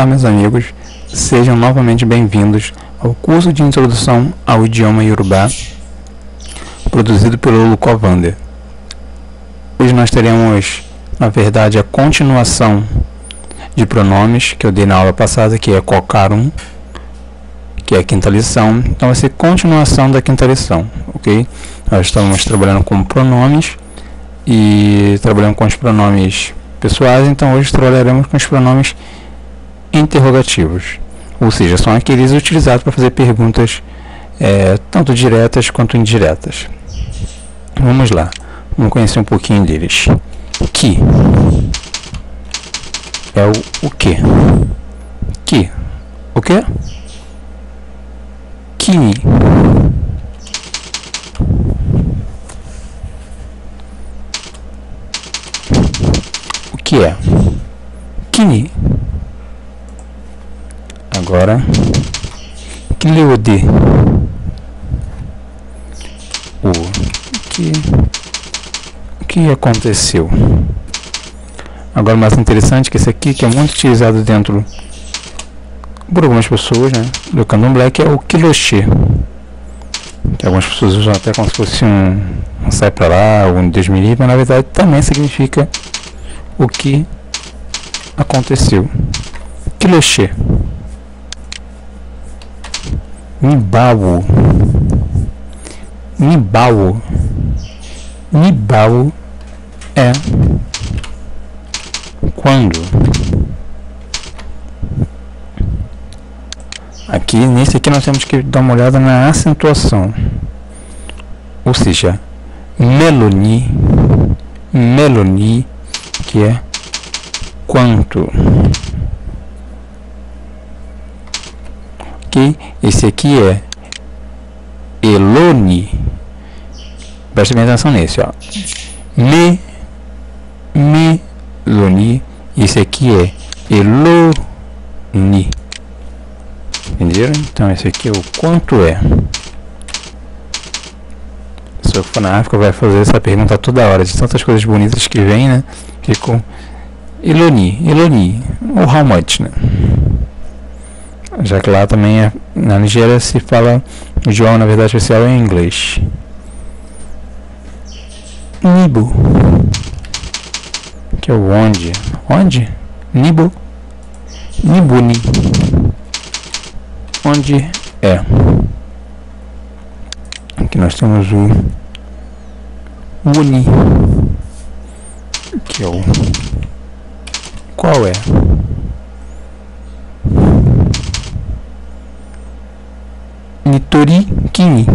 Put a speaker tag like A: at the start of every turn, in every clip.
A: Olá, meus amigos, sejam novamente bem-vindos ao curso de Introdução ao Idioma Yorubá, produzido pelo Lucovander. Hoje nós teremos, na verdade, a continuação de pronomes que eu dei na aula passada, que é Kokarun, que é a quinta lição. Então vai ser continuação da quinta lição, ok? Nós estamos trabalhando com pronomes e trabalhando com os pronomes pessoais, então hoje trabalharemos com os pronomes interrogativos, ou seja, são aqueles utilizados para fazer perguntas tanto diretas quanto indiretas. Vamos lá, vamos conhecer um pouquinho deles. Que é o que? Que? O que? Kini. O que é? Kini. Agora, Kileode. O que aconteceu? Agora, o mais interessante é que esse aqui, que é muito utilizado dentro por algumas pessoas, né, do candomblé, que é o Kiloxê, que algumas pessoas usam até como se fosse um sai pra lá, um Deus me livre, mas na verdade também significa o que aconteceu. Kiloxê. Nibawo. Nibawo. Nibawo é quando. Aqui, nesse aqui nós temos que dar uma olhada na acentuação. Ou seja, meloni, que é quanto. Ok? Esse aqui é eloni. Preste bem atenção nesse, ó. Meloni. Esse aqui é eloni. Entenderam? Então esse aqui é o quanto é. A pessoa que for na África vai fazer essa pergunta toda hora, de tantas coisas bonitas que vem, né? Ficou eloni, ou how much, né? Já que lá também na Nigéria se fala o idioma, na verdade, especial é em inglês. Nibo, que é o onde. Onde? Nibo. Nibuni. Onde é. Aqui nós temos o uni, que é o qual é. Nitori Kini.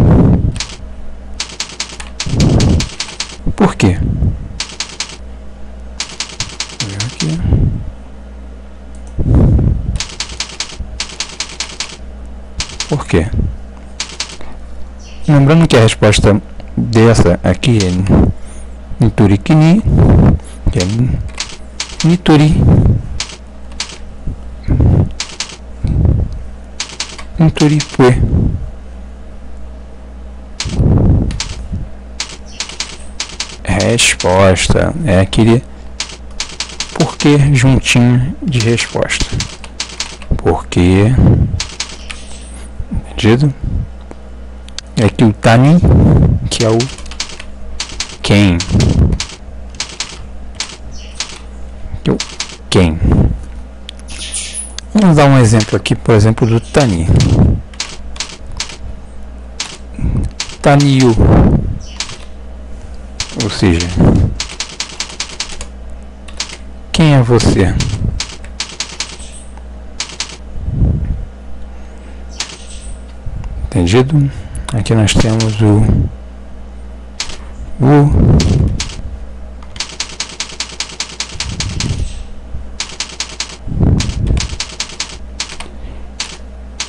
A: Por quê? Vou ver aqui. Por quê? Lembrando que a resposta dessa aqui é Nitori Kini, que é Nitori. Nitori Pue. Resposta é aquele porquê juntinho de resposta. Porquê. Entendido? É aqui o Tani, que é o quem. Aqui o quem. Vamos dar um exemplo aqui, por exemplo, do Tani. Taniu. Ou seja, quem é você? Entendido? Aqui nós temos o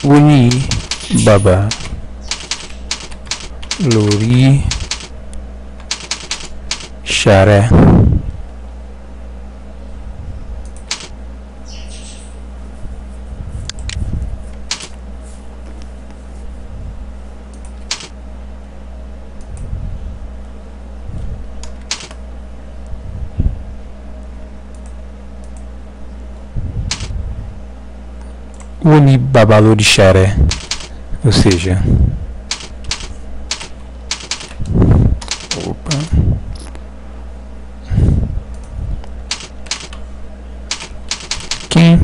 A: Uni Baba Lori Share. Oni babalorixaré, ou seja, quem,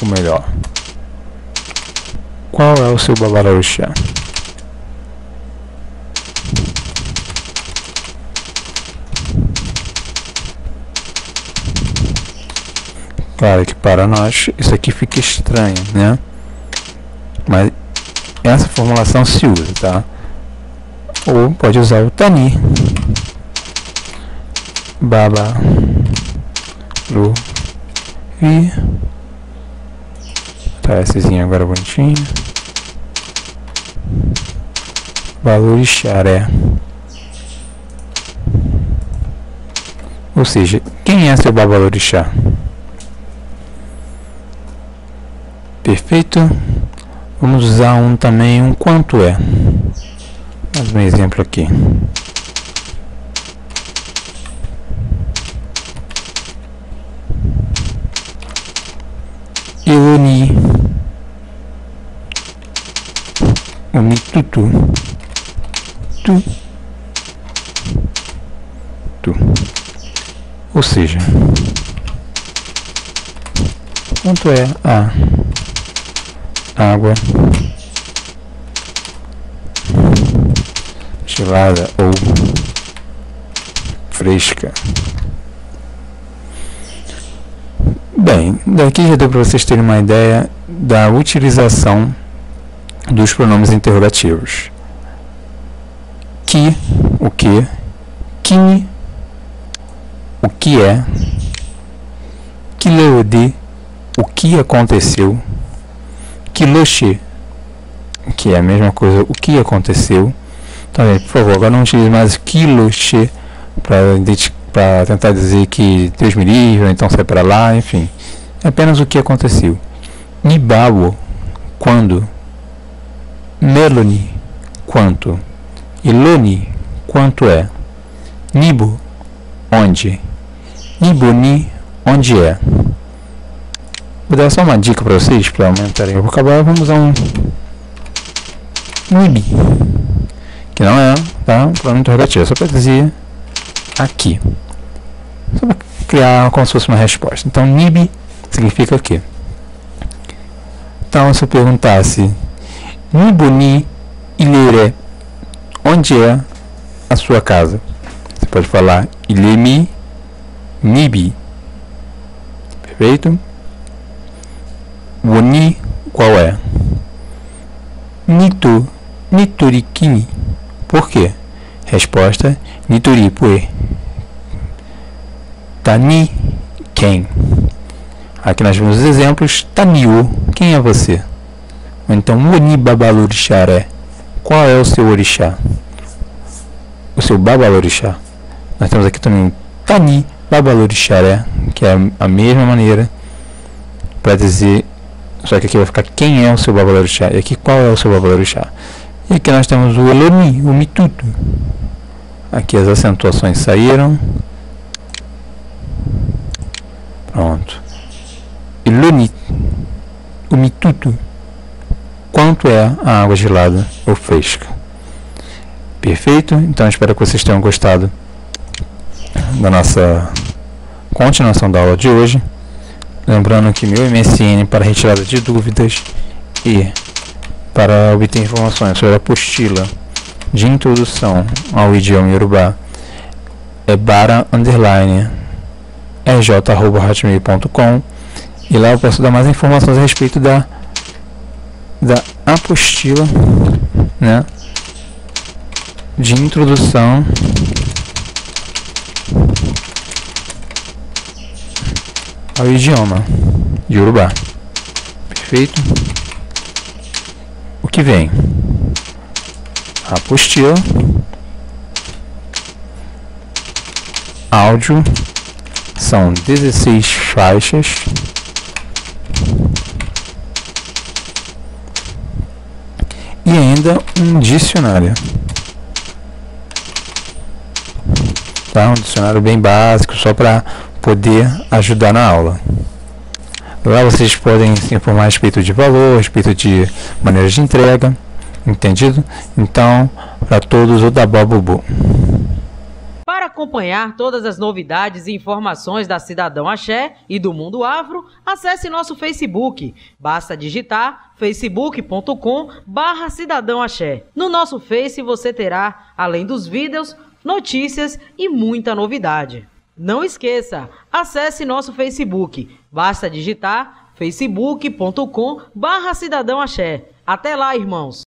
A: ou melhor, qual é o seu babalorixá? Claro que para nós isso aqui fica estranho, né? Mas essa formulação se usa, tá? Ou pode usar o Tani. Baba. Lu. Vi. Tá, essezinho agora bonitinho. Balorixaré. Ou seja, quem é seu babalorixá? Perfeito. Vamos usar também um quanto é. Mais um exemplo aqui. Euni. Omitutu. Tu. Tu. Ou seja, quanto é a água gelada ou fresca? Bem, daqui já deu para vocês terem uma ideia da utilização dos pronomes interrogativos. Que, o que, quini, o que é, quileode, o que aconteceu, quiloche, que é a mesma coisa, o que aconteceu. Também, por favor, agora não utilize mais quiloche para tentar dizer que Deus me livre, ou então sai para lá, enfim. É apenas o que aconteceu. Nibawo, quando. Meloni, quanto. Iloni, quanto é. Nibo, onde. Niboni, onde é. Vou dar só uma dica para vocês, para aumentarem o vocabulário. Vamos usar um Nibi, que não é, tá? Um pronome interrogativo, só para dizer aqui. Só para criar como se fosse uma resposta. Então, Nibi significa aqui. Então, se eu perguntasse Niboni Ilere, onde é a sua casa? Você pode falar Ilemi Nibi. Perfeito? Woni, qual é? Nito, Nitorikini. Por quê? Resposta: Nitoripue. Tani, quem? Aqui nós vemos os exemplos. Taniu, quem é você? Ou então, Woni babalorixaré. Qual é o seu orixá? O seu babalorixá. Nós temos aqui também Tani babalorixaré, que é a mesma maneira para dizer, só que aqui vai ficar quem é o seu babalorixá, e aqui qual é o seu babalorixá. E aqui nós temos o Eloni, o Mituto. Aqui as acentuações saíram. Pronto. Eloni, o Mituto. Quanto é a água gelada ou fresca? Perfeito? Então espero que vocês tenham gostado da nossa continuação da aula de hoje. Lembrando que meu MSN para retirada de dúvidas e para obter informações sobre a apostila de introdução ao idioma Yorubá é bara_rj@hotmail.com, e lá eu posso dar mais informações a respeito da apostila, né, de introdução ao idioma Yorubá. Perfeito? O que vem? A apostila, áudio, são 16 faixas, e ainda um dicionário. Tá? Um dicionário bem básico, só para poder ajudar na aula. Lá vocês podem se informar a respeito de valor, a respeito de maneiras de entrega, entendido? Então, para todos, o Dababubu.
B: Para acompanhar todas as novidades e informações da Cidadão Axé e do Mundo Afro, acesse nosso Facebook. Basta digitar facebook.com/Cidadão Axé. No nosso Face você terá, além dos vídeos, notícias e muita novidade. Não esqueça, acesse nosso Facebook. Basta digitar facebook.com/Cidadão Axé. Até lá, irmãos!